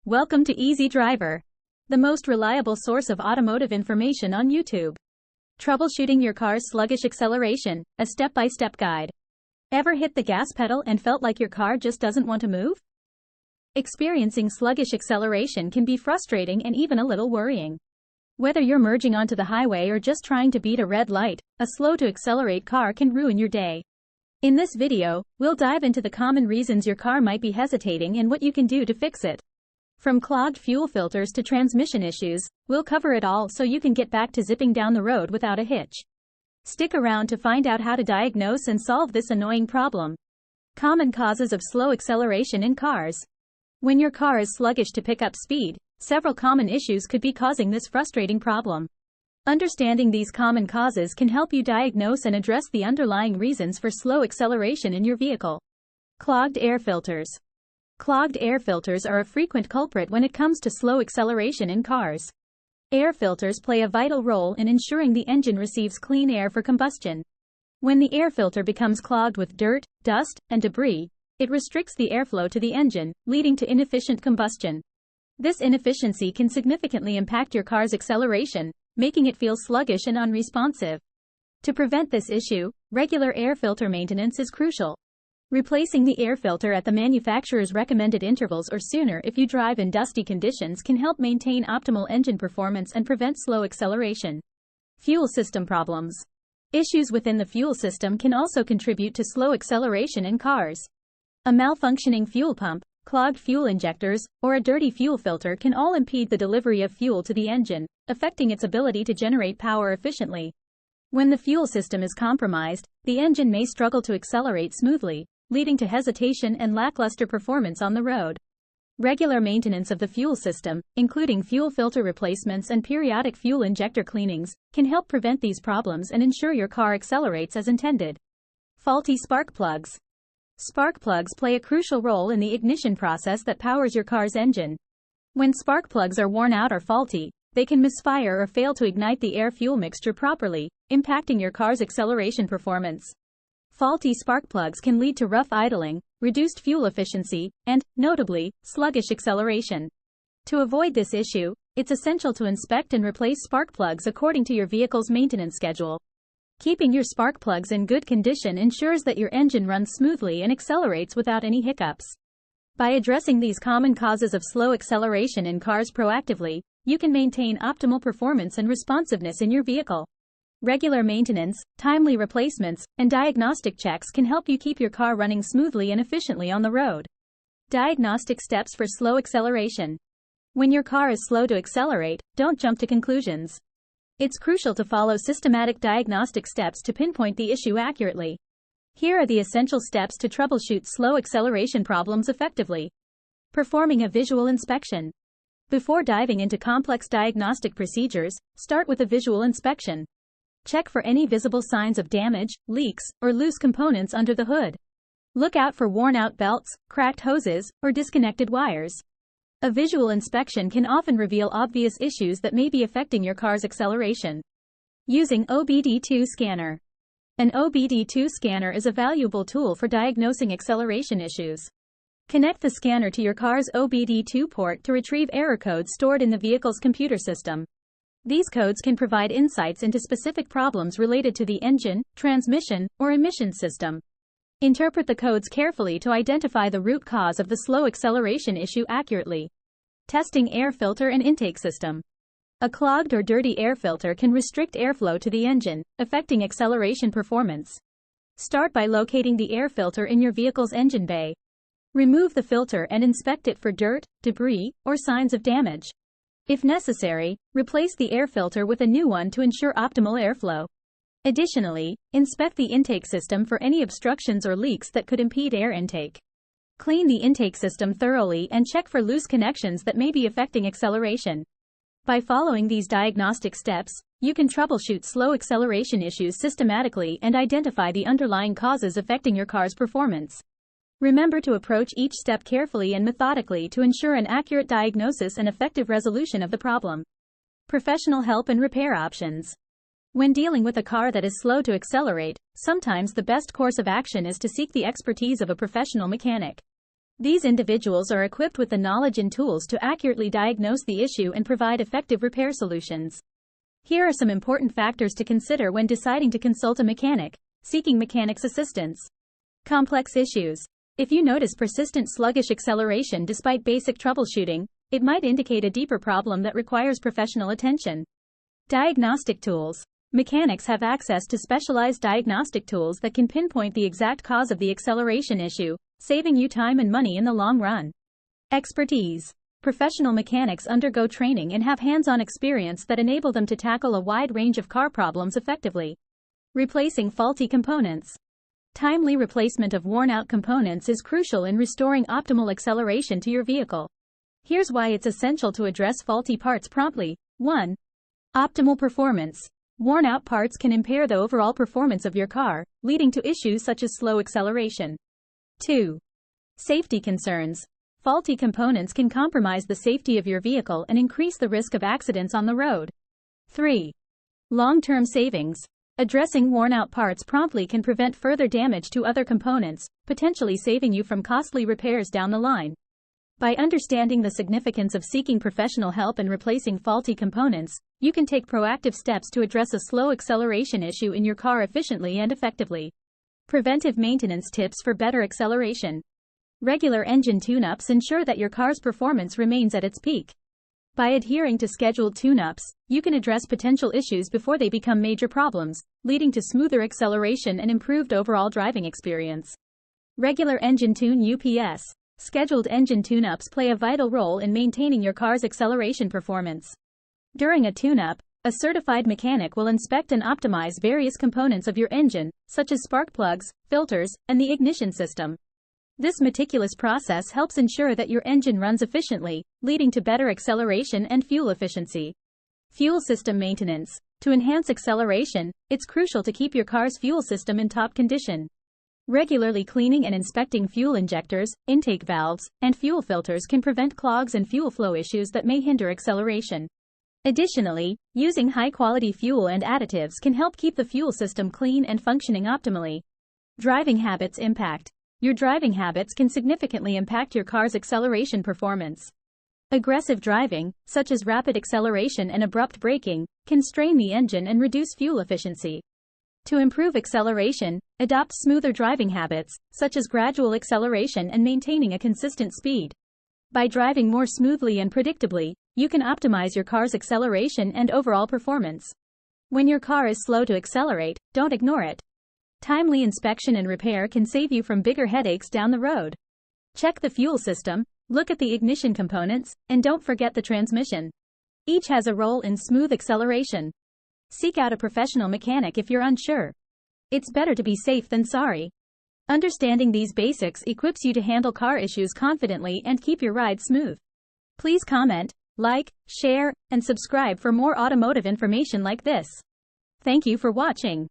Welcome to Easy Driver, the most reliable source of automotive information on YouTube. Troubleshooting your car's sluggish acceleration, a step-by-step guide. Ever hit the gas pedal and felt like your car just doesn't want to move? Experiencing sluggish acceleration can be frustrating and even a little worrying. Whether you're merging onto the highway or just trying to beat a red light, a slow-to-accelerate car can ruin your day. In this video, we'll dive into the common reasons your car might be hesitating and what you can do to fix it. From clogged fuel filters to transmission issues, we'll cover it all so you can get back to zipping down the road without a hitch. Stick around to find out how to diagnose and solve this annoying problem. Common causes of slow acceleration in cars. When your car is sluggish to pick up speed, several common issues could be causing this frustrating problem. Understanding these common causes can help you diagnose and address the underlying reasons for slow acceleration in your vehicle. Clogged air filters. Clogged air filters are a frequent culprit when it comes to slow acceleration in cars. Air filters play a vital role in ensuring the engine receives clean air for combustion. When the air filter becomes clogged with dirt, dust, and debris, it restricts the airflow to the engine, leading to inefficient combustion. This inefficiency can significantly impact your car's acceleration, making it feel sluggish and unresponsive. To prevent this issue, regular air filter maintenance is crucial. Replacing the air filter at the manufacturer's recommended intervals or sooner if you drive in dusty conditions can help maintain optimal engine performance and prevent slow acceleration. Fuel system problems. Issues within the fuel system can also contribute to slow acceleration in cars. A malfunctioning fuel pump, clogged fuel injectors, or a dirty fuel filter can all impede the delivery of fuel to the engine, affecting its ability to generate power efficiently. When the fuel system is compromised, the engine may struggle to accelerate smoothly, leading to hesitation and lackluster performance on the road. Regular maintenance of the fuel system, including fuel filter replacements and periodic fuel injector cleanings, can help prevent these problems and ensure your car accelerates as intended. Faulty spark plugs. Spark plugs play a crucial role in the ignition process that powers your car's engine. When spark plugs are worn out or faulty, they can misfire or fail to ignite the air-fuel mixture properly, impacting your car's acceleration performance. Faulty spark plugs can lead to rough idling, reduced fuel efficiency, and, notably, sluggish acceleration. To avoid this issue, it's essential to inspect and replace spark plugs according to your vehicle's maintenance schedule. Keeping your spark plugs in good condition ensures that your engine runs smoothly and accelerates without any hiccups. By addressing these common causes of slow acceleration in cars proactively, you can maintain optimal performance and responsiveness in your vehicle. Regular maintenance, timely replacements, and diagnostic checks can help you keep your car running smoothly and efficiently on the road. Diagnostic steps for slow acceleration. When your car is slow to accelerate, don't jump to conclusions. It's crucial to follow systematic diagnostic steps to pinpoint the issue accurately. Here are the essential steps to troubleshoot slow acceleration problems effectively. Performing a visual inspection. Before diving into complex diagnostic procedures, start with a visual inspection. Check for any visible signs of damage, leaks, or loose components under the hood. Look out for worn-out belts, cracked hoses, or disconnected wires. A visual inspection can often reveal obvious issues that may be affecting your car's acceleration. Using OBD2 scanner. An OBD2 scanner is a valuable tool for diagnosing acceleration issues. Connect the scanner to your car's OBD2 port to retrieve error codes stored in the vehicle's computer system. These codes can provide insights into specific problems related to the engine, transmission, or emissions system. Interpret the codes carefully to identify the root cause of the slow acceleration issue accurately. Testing air filter and intake system. A clogged or dirty air filter can restrict airflow to the engine, affecting acceleration performance. Start by locating the air filter in your vehicle's engine bay. Remove the filter and inspect it for dirt, debris, or signs of damage. If necessary, replace the air filter with a new one to ensure optimal airflow. Additionally, inspect the intake system for any obstructions or leaks that could impede air intake. Clean the intake system thoroughly and check for loose connections that may be affecting acceleration. By following these diagnostic steps, you can troubleshoot slow acceleration issues systematically and identify the underlying causes affecting your car's performance. Remember to approach each step carefully and methodically to ensure an accurate diagnosis and effective resolution of the problem. Professional help and repair options. When dealing with a car that is slow to accelerate, sometimes the best course of action is to seek the expertise of a professional mechanic. These individuals are equipped with the knowledge and tools to accurately diagnose the issue and provide effective repair solutions. Here are some important factors to consider when deciding to consult a mechanic. Seeking mechanic's assistance. Complex issues. If you notice persistent sluggish acceleration despite basic troubleshooting, it might indicate a deeper problem that requires professional attention. Diagnostic tools. Mechanics have access to specialized diagnostic tools that can pinpoint the exact cause of the acceleration issue, saving you time and money in the long run. Expertise. Professional mechanics undergo training and have hands-on experience that enable them to tackle a wide range of car problems effectively. Replacing faulty components. Timely replacement of worn-out components is crucial in restoring optimal acceleration to your vehicle. Here's why it's essential to address faulty parts promptly. 1. Optimal performance. Worn-out parts can impair the overall performance of your car, leading to issues such as slow acceleration. 2. Safety concerns. Faulty components can compromise the safety of your vehicle and increase the risk of accidents on the road. 3. Long-term savings. Addressing worn-out parts promptly can prevent further damage to other components, potentially saving you from costly repairs down the line. By understanding the significance of seeking professional help and replacing faulty components, you can take proactive steps to address a slow acceleration issue in your car efficiently and effectively. Preventive maintenance tips for better acceleration. Regular engine tune-ups ensure that your car's performance remains at its peak. By adhering to scheduled tune-ups, you can address potential issues before they become major problems, leading to smoother acceleration and improved overall driving experience. Regular engine tune UPS. Scheduled engine tune-ups play a vital role in maintaining your car's acceleration performance. During a tune-up, a certified mechanic will inspect and optimize various components of your engine, such as spark plugs, filters, and the ignition system. This meticulous process helps ensure that your engine runs efficiently, leading to better acceleration and fuel efficiency. Fuel system maintenance. To enhance acceleration, it's crucial to keep your car's fuel system in top condition. Regularly cleaning and inspecting fuel injectors, intake valves, and fuel filters can prevent clogs and fuel flow issues that may hinder acceleration. Additionally, using high-quality fuel and additives can help keep the fuel system clean and functioning optimally. Driving habits impact. Your driving habits can significantly impact your car's acceleration performance. Aggressive driving, such as rapid acceleration and abrupt braking, can strain the engine and reduce fuel efficiency. To improve acceleration, adopt smoother driving habits, such as gradual acceleration and maintaining a consistent speed. By driving more smoothly and predictably, you can optimize your car's acceleration and overall performance. When your car is slow to accelerate, don't ignore it. Timely inspection and repair can save you from bigger headaches down the road. Check the fuel system, look at the ignition components, and don't forget the transmission. Each has a role in smooth acceleration. Seek out a professional mechanic if you're unsure. It's better to be safe than sorry. Understanding these basics equips you to handle car issues confidently and keep your ride smooth. Please comment, like, share, and subscribe for more automotive information like this. Thank you for watching.